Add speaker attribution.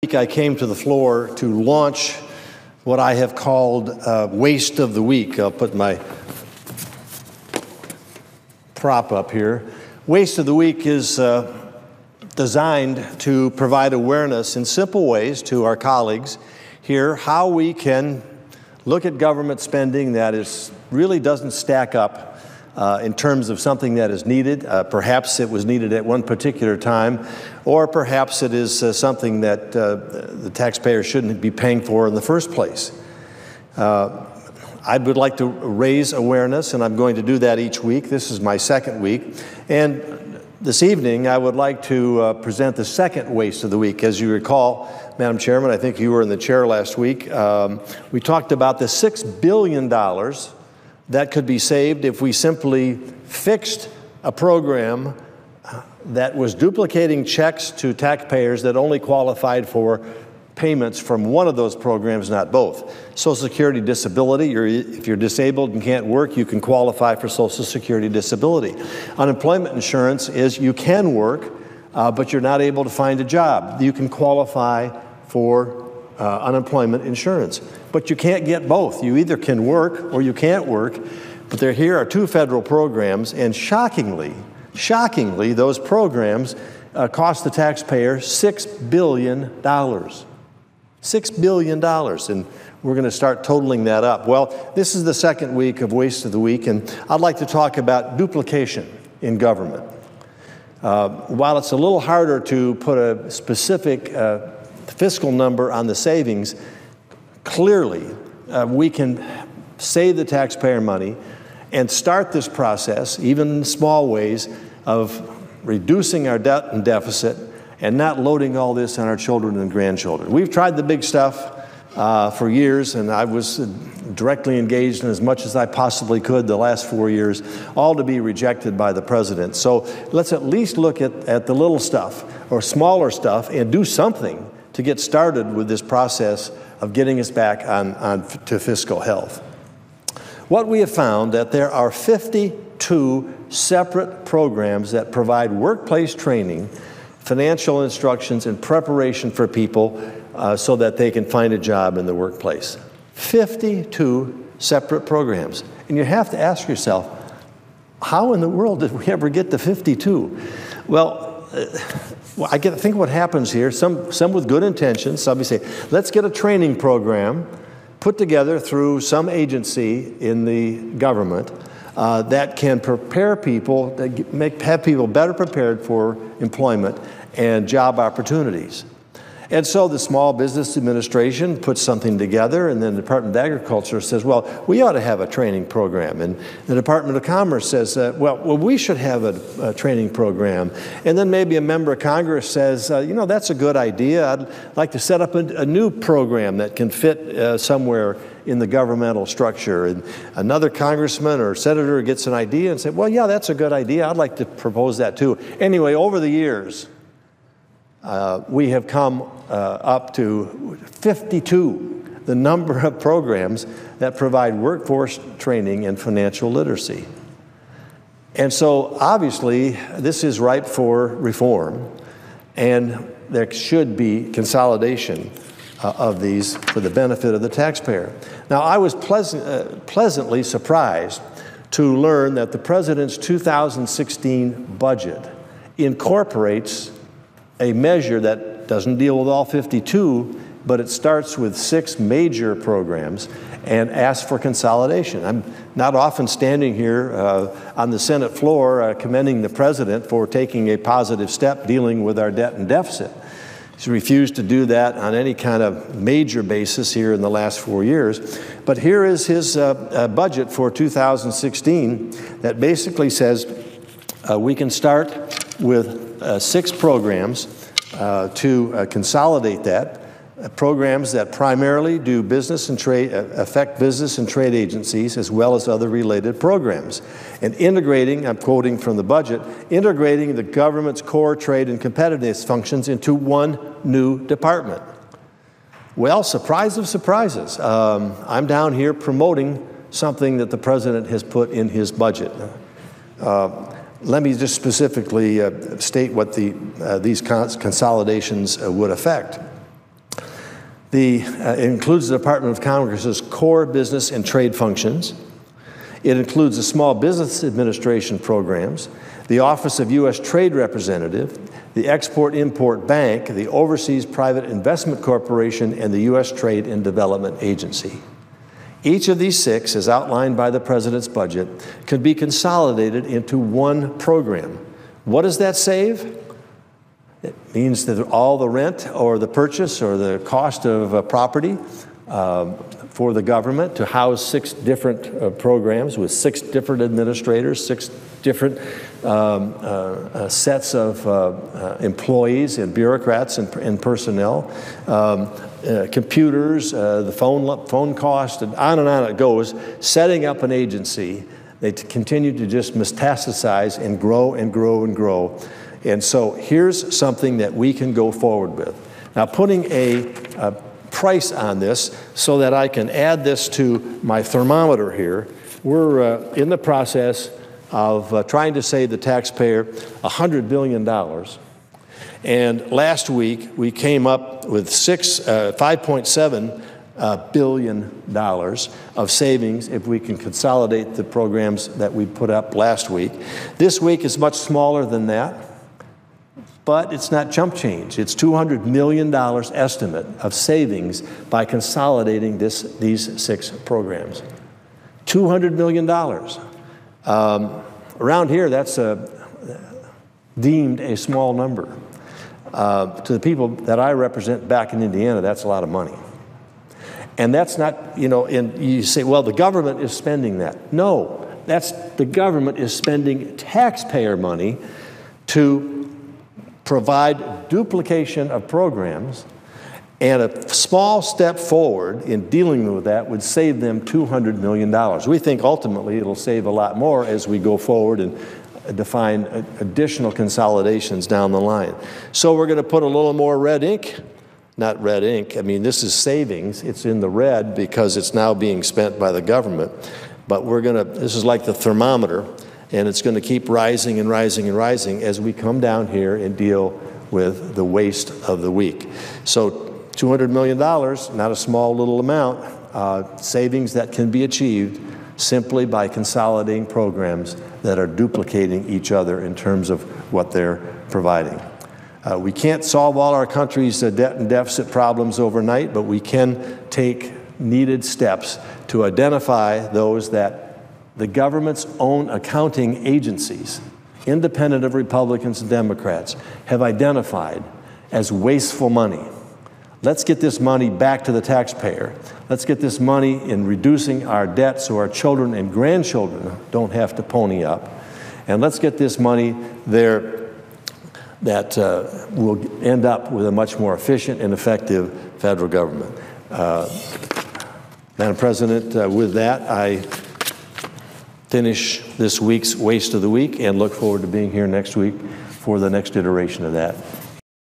Speaker 1: Week I came to the floor to launch what I have called Waste of the Week. I'll put my prop up here. Waste of the Week is designed to provide awareness in simple ways to our colleagues here how we can look at government spending that really doesn't stack up in terms of something that is needed. Perhaps it was needed at one particular time, or perhaps it is something that the taxpayer shouldn't be paying for in the first place. I would like to raise awareness, and I'm going to do that each week. This is my second week. And this evening, I would like to present the second Waste of the Week. As you recall, Madam Chairman, I think you were in the chair last week. We talked about the $6 billion that could be saved if we simply fixed a program that was duplicating checks to taxpayers that only qualified for payments from one of those programs, not both. Social Security disability, if you're disabled and can't work, you can qualify for Social Security disability. Unemployment insurance is you can work, but you're not able to find a job. You can qualify for unemployment insurance. But you can't get both. You either can work or you can't work. But here are two federal programs, and shockingly, those programs cost the taxpayer $6 billion. $6 billion, and we're going to start totaling that up. Well, this is the second week of Waste of the Week, and I'd like to talk about duplication in government. While it's a little harder to put a specific fiscal number on the savings, clearly we can save the taxpayer money and start this process, even in small ways, of reducing our debt and deficit and not loading all this on our children and grandchildren. We've tried the big stuff for years, and I was directly engaged in as much as I possibly could the last 4 years, all to be rejected by the president. So let's at least look at the little stuff or smaller stuff and do something to get started with this process of getting us back to fiscal health. What we have found that there are 52 separate programs that provide workplace training, financial instructions, and preparation for people so that they can find a job in the workplace. 52 separate programs. And you have to ask yourself, how in the world did we ever get to 52? Well, I think what happens here, some with good intentions, somebody say, let's get a training program put together through some agency in the government that can prepare people, have people better prepared for employment and job opportunities. And so the Small Business Administration puts something together, and then the Department of Agriculture says, well, we ought to have a training program. And the Department of Commerce says, well, we should have a training program. And then maybe a member of Congress says, you know, that's a good idea. I'd like to set up a new program that can fit somewhere in the governmental structure. And another congressman or senator gets an idea and says, well, yeah, that's a good idea. I'd like to propose that too. Anyway, over the years, we have come up to 52, the number of programs that provide workforce training and financial literacy. And so obviously this is ripe for reform, and there should be consolidation of these for the benefit of the taxpayer. Now, I was pleasantly surprised to learn that the President's 2016 budget incorporates a measure that doesn't deal with all 52, but it starts with 6 major programs and asks for consolidation. I'm not often standing here on the Senate floor commending the President for taking a positive step dealing with our debt and deficit. He's refused to do that on any kind of major basis here in the last 4 years. But here is his budget for 2016 that basically says we can start with 6 programs to consolidate that, programs that primarily do business and trade, affect business and trade agencies as well as other related programs. And integrating, I'm quoting from the budget, integrating the government's core trade and competitiveness functions into one new department. Well, surprise of surprises, I'm down here promoting something that the President has put in his budget. Let me just specifically state what these consolidations would affect. It includes the Department of Commerce's core business and trade functions. It includes the Small Business Administration programs, the Office of U.S. Trade Representative, the Export-Import Bank, the Overseas Private Investment Corporation, and the U.S. Trade and Development Agency. Each of these 6, as outlined by the President's budget, could be consolidated into one program. What does that save? It means that all the rent or the purchase or the cost of property for the government to house 6 different programs with 6 different administrators, 6 different sets of employees and bureaucrats and personnel, computers, the phone cost, and on it goes, setting up an agency. They continue to just metastasize and grow and grow and grow. And so here's something that we can go forward with. Now, putting a price on this so that I can add this to my thermometer here, we're in the process of trying to save the taxpayer $100 billion. And last week, we came up with $5.7 billion of savings if we can consolidate the programs that we put up last week. This week is much smaller than that. But it's not chump change. It's $200 million estimate of savings by consolidating these 6 programs. $200 million. Around here, that's deemed a small number. To the people that I represent back in Indiana, that's a lot of money. And that's not, and you say, well, the government is spending that. No, the government is spending taxpayer money to provide duplication of programs, and a small step forward in dealing with that would save them $200 million. We think ultimately it'll save a lot more as we go forward and define additional consolidations down the line. So we're going to put a little more red ink. Not red ink. I mean, this is savings. It's in the red because it's now being spent by the government. But this is like the thermometer, and it's going to keep rising and rising and rising as we come down here and deal with the waste of the week. So $200 million, not a small little amount, savings that can be achieved simply by consolidating programs that are duplicating each other in terms of what they're providing. We can't solve all our country's debt and deficit problems overnight, but we can take needed steps to identify those that the government's own accounting agencies, independent of Republicans and Democrats, have identified as wasteful money. Let's get this money back to the taxpayer. Let's get this money in reducing our debt so our children and grandchildren don't have to pony up. And let's get this money there that will end up with a much more efficient and effective federal government. Madam President, with that, I finish this week's Waste of the Week and look forward to being here next week for the next iteration of that.